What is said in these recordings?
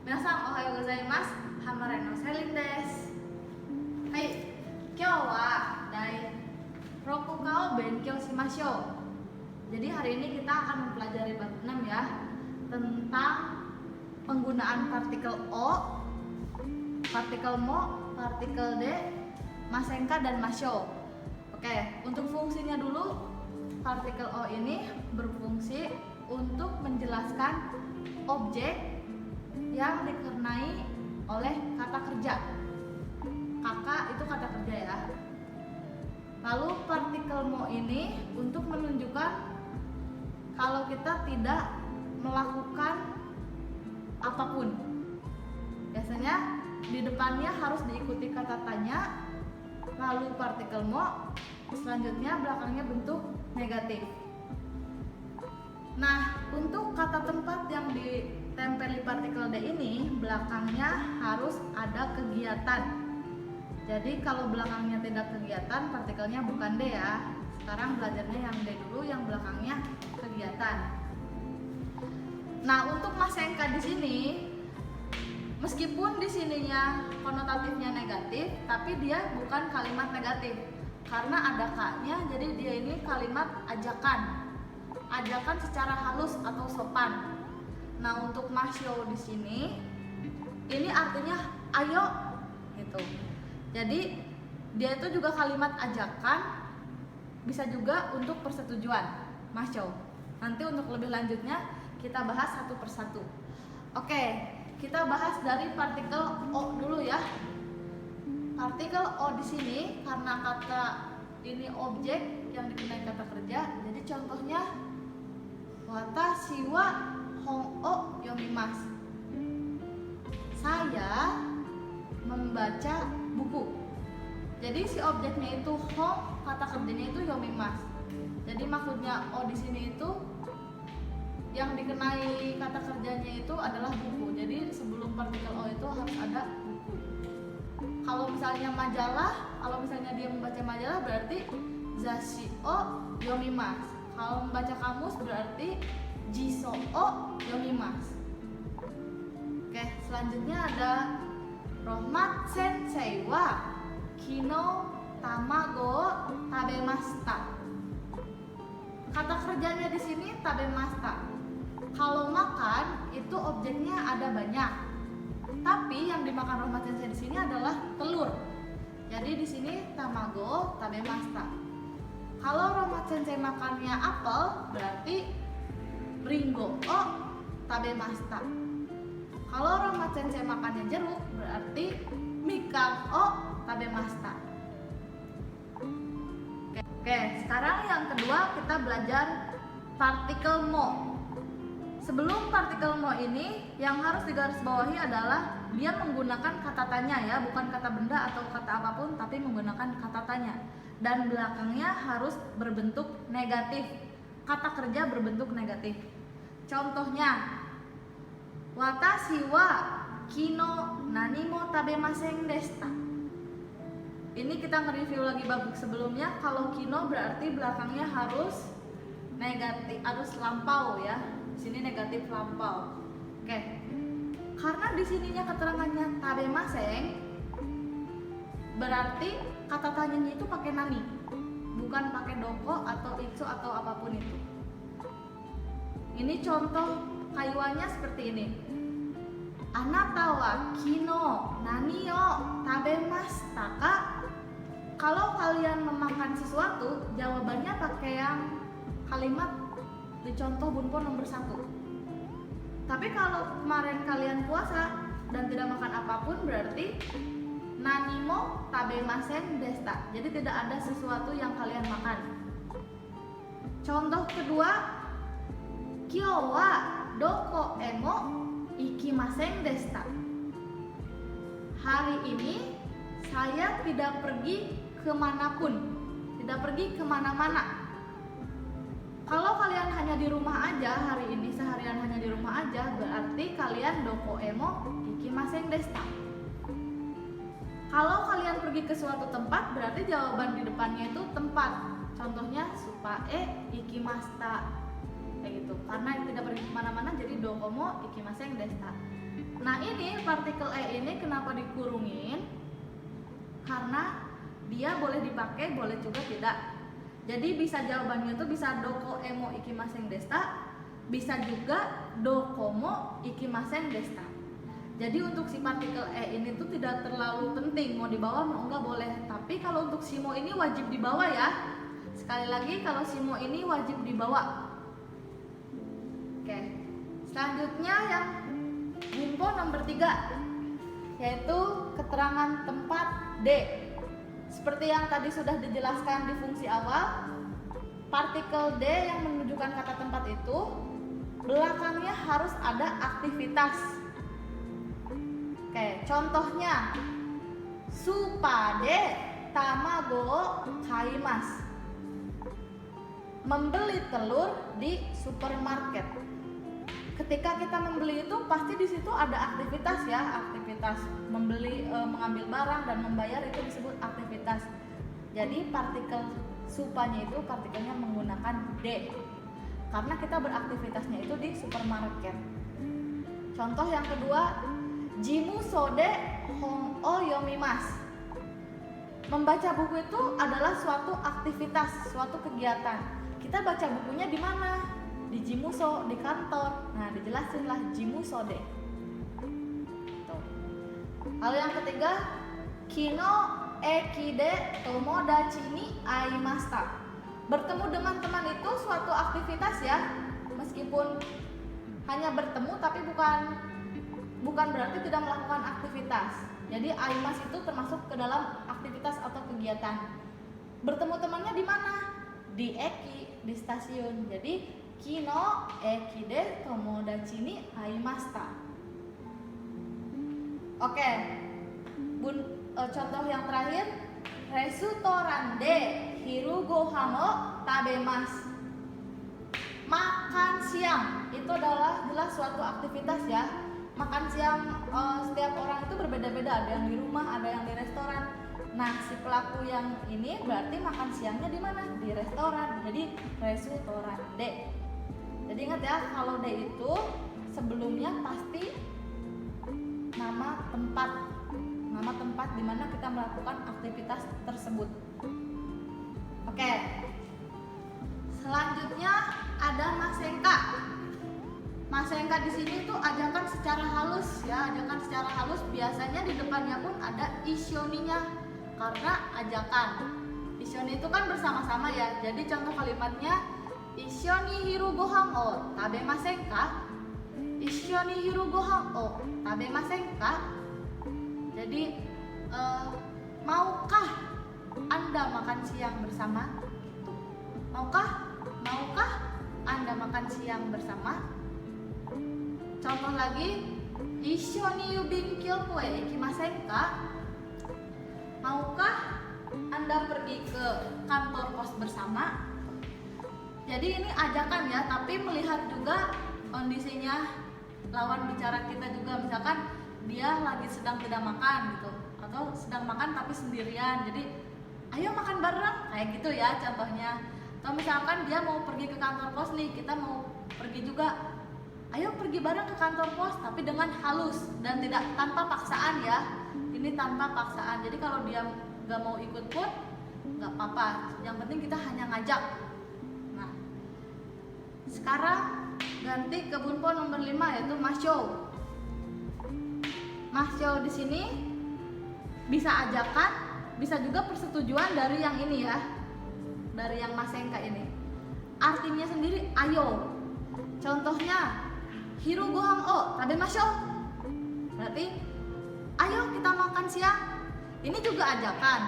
Minasan ohayo gozaimasu. Hamare no Selin desu. Hai, kyou wa dai rokuka o benkyou shimashou. Jadi hari ini kita akan mempelajari bab 6 ya, tentang penggunaan partikel o, partikel mo, partikel de, masenka dan mashou. Oke, untuk fungsinya dulu, partikel o ini berfungsi untuk menjelaskan objek yang dikenai oleh kata kerja. Kakak itu kata kerja ya. Lalu partikel mo ini untuk menunjukkan kalau kita tidak melakukan apapun. Biasanya di depannya harus diikuti kata tanya, lalu partikel mo, selanjutnya belakangnya bentuk negatif. Nah, untuk kata tempat yang ditempeli partikel D ini, belakangnya harus ada kegiatan. Jadi kalau belakangnya tidak kegiatan, partikelnya bukan D ya. Sekarang belajarnya yang D dulu, yang belakangnya kegiatan. Nah, untuk masenka di sini, meskipun di sininya konotatifnya negatif, tapi dia bukan kalimat negatif. Karena ada K-nya, jadi dia ini kalimat ajakan. Ajakan secara halus atau sopan. Nah, untuk mashou di sini, ini artinya ayo gitu. Jadi dia itu juga kalimat ajakan, bisa juga untuk persetujuan, mashou. Nanti untuk lebih lanjutnya kita bahas satu persatu. Oke, kita bahas dari partikel o dulu ya. Partikel o di sini karena kata ini objek yang dikenai kata kerja, jadi contohnya watashi wa hon o yomimasu. Saya membaca buku. Jadi si objeknya itu hon, kata kerjanya itu yomimasu. Jadi maksudnya o di sini itu yang dikenai kata kerjanya itu adalah buku. Jadi sebelum partikel o itu harus ada buku. Kalau misalnya majalah, kalau misalnya dia membaca majalah berarti zashi o yomimasu. Kalau membaca kamus berarti jiso o yomimasu. Oke, selanjutnya ada Rohmat sensei wa kino tamago tabemashita. Kata kerjanya di sini tabemashita. Kalau makan itu objeknya ada banyak. Tapi yang dimakan Rohmat sensei di sini adalah telur. Jadi di sini tamago tabemashita. Kalau Rohmat sensei makannya apel, berarti ringo o tabemashita. Kalau Rohmat sensei makannya jeruk, berarti mikan o tabemashita. Oke, sekarang yang kedua kita belajar partikel mo. Sebelum partikel mo ini, yang harus digarisbawahi adalah dia menggunakan kata tanya ya, bukan kata benda atau kata apapun, tapi menggunakan kata tanya. Dan belakangnya harus berbentuk negatif. Kata kerja berbentuk negatif. Contohnya, watashi wa kino nanimo tabemasen deshita. Ini kita nge-review lagi bab sebelumnya. Kalau kino berarti belakangnya harus negatif, harus lampau ya. Di sini negatif lampau. Oke. Karena di sininya keterangannya tabemasen, berarti kata tanyanya itu pakai nani, bukan pakai doko atau itsu atau apapun itu. Ini contoh kaiwannya seperti ini. Anata wa kino nani o tabemashita ka? Kalau kalian memakan sesuatu, jawabannya pakai yang kalimat di contoh bunpon nomor 1. Tapi kalau kemarin kalian puasa dan tidak makan apapun, berarti nanimo tabemasen deshita. Jadi tidak ada sesuatu yang kalian makan. Contoh kedua, kyou wa doko emo ikimasen deshita. Hari ini saya tidak pergi kemanapun, tidak pergi kemana-mana. Kalau kalian hanya di rumah aja hari ini, seharian hanya di rumah aja, berarti kalian doko emo ikimasen deshita. Kalau kalian pergi ke suatu tempat, berarti jawaban di depannya itu tempat. Contohnya supae ikimashita. kayak gitu. Karena tidak pergi kemana-mana jadi dokomo ikimasen deshita. Nah ini partikel E ini kenapa dikurungin? Karena dia boleh dipakai, boleh juga tidak. Jadi bisa jawabannya itu bisa doko emo ikimasen desta, bisa juga dokomo ikimasen desta. Jadi untuk si partikel E ini tuh tidak terlalu penting, mau dibawa mau enggak boleh. Tapi kalau untuk simo ini wajib dibawa ya. Sekali lagi kalau simo ini wajib dibawa. Oke. Selanjutnya yang bunpo nomor 3, yaitu keterangan tempat D. Seperti yang tadi sudah dijelaskan di fungsi awal, partikel D yang menunjukkan kata tempat itu belakangnya harus ada aktivitas. Oke, contohnya supade tamago kaimas. Membeli telur di supermarket. Ketika kita membeli itu pasti di situ ada aktivitas ya, aktivitas membeli, mengambil barang dan membayar itu disebut aktivitas. Jadi partikel supanya itu partikelnya menggunakan D karena kita beraktivitasnya itu di supermarket. Contoh yang kedua, jimu sode hong o yomimas. Membaca buku itu adalah suatu aktivitas, suatu kegiatan. Kita baca bukunya di mana? Di jimuso, di kantor. Nah, dijelasinlah jimuso deh. Tuh. Lalu yang ketiga, kino ekide tomodachi ni aimashita. Bertemu dengan teman itu suatu aktivitas ya. Meskipun hanya bertemu tapi bukan berarti tidak melakukan aktivitas. Jadi aimas itu termasuk ke dalam aktivitas atau kegiatan. Bertemu temannya di mana? Di eki, di stasiun. Jadi kino ekide tomodachi ni aimashita. Oke. Contoh yang terakhir, restoran de hiru gohan o tabemasu. Makan siang itu adalah jelas suatu aktivitas ya. Makan siang setiap orang itu berbeda-beda, ada yang di rumah, ada yang di restoran. Nah, si pelaku yang ini berarti makan siangnya di mana? Di restoran. Jadi restoran D. Jadi ingat ya, kalau D itu sebelumnya pasti nama tempat di mana kita melakukan aktivitas tersebut. Oke. Selanjutnya ada masenka. Masenka di sini tuh ajakan secara halus ya, ajakan secara halus, biasanya di depannya pun ada isyoninya karena ajakan. Isyoni itu kan bersama-sama ya. Jadi contoh kalimatnya isyoni hiru gohan o tabemasen ka? Isyoni hiru gohan o tabemasen ka? Jadi maukah Anda makan siang bersama? Maukah Anda makan siang bersama? Contoh lagi, isyoni yubinkyo koe ikimasen ka? Maukah Anda pergi ke kantor pos bersama? Jadi ini ajakan ya, tapi melihat juga kondisinya lawan bicara kita juga. Misalkan dia lagi sedang tidak makan gitu, atau sedang makan tapi sendirian. Jadi ayo makan bareng, kayak gitu ya contohnya. Atau misalkan dia mau pergi ke kantor pos nih, kita mau pergi juga. Ayo pergi bareng ke kantor pos, tapi dengan halus dan tidak tanpa paksaan ya. Ini tanpa paksaan. Jadi kalau dia nggak mau ikut pun nggak apa-apa. Yang penting kita hanya ngajak. Nah, sekarang ganti ke bunpo nomor 5 yaitu masyo. Masyo di sini bisa ajakan, bisa juga persetujuan dari yang ini ya, dari yang masenka ini. Artinya sendiri ayo. Contohnya hiru gohan o tabemasho. Berarti ayo kita makan siang. Ini juga ajakan,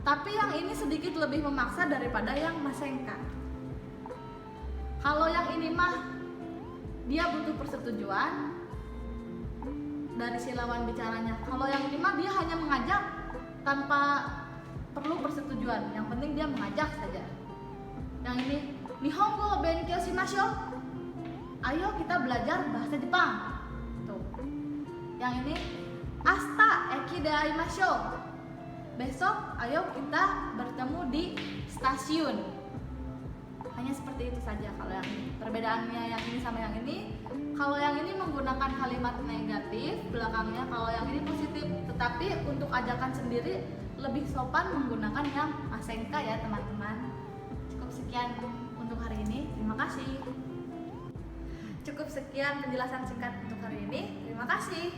tapi yang ini sedikit lebih memaksa daripada yang masenka. Kalau yang ini mah dia butuh persetujuan dari si lawan bicaranya. Kalau yang ini mah dia hanya mengajak tanpa perlu persetujuan. Yang penting dia mengajak saja. Yang ini Nihongo benkyou shimashou. Ayo kita belajar bahasa Jepang. Tuh. Yang ini Asta eki de aimashou. Besok ayo kita bertemu di stasiun. Hanya seperti itu saja kalau yang ini. Perbedaannya yang ini sama yang ini, Kalau yang ini menggunakan kalimat negatif belakangnya, kalau yang ini positif. Tetapi untuk ajakan sendiri lebih sopan menggunakan yang Asenka ya teman-teman. Cukup sekian untuk hari ini. Terima kasih. Cukup sekian penjelasan singkat untuk hari ini. Terima kasih.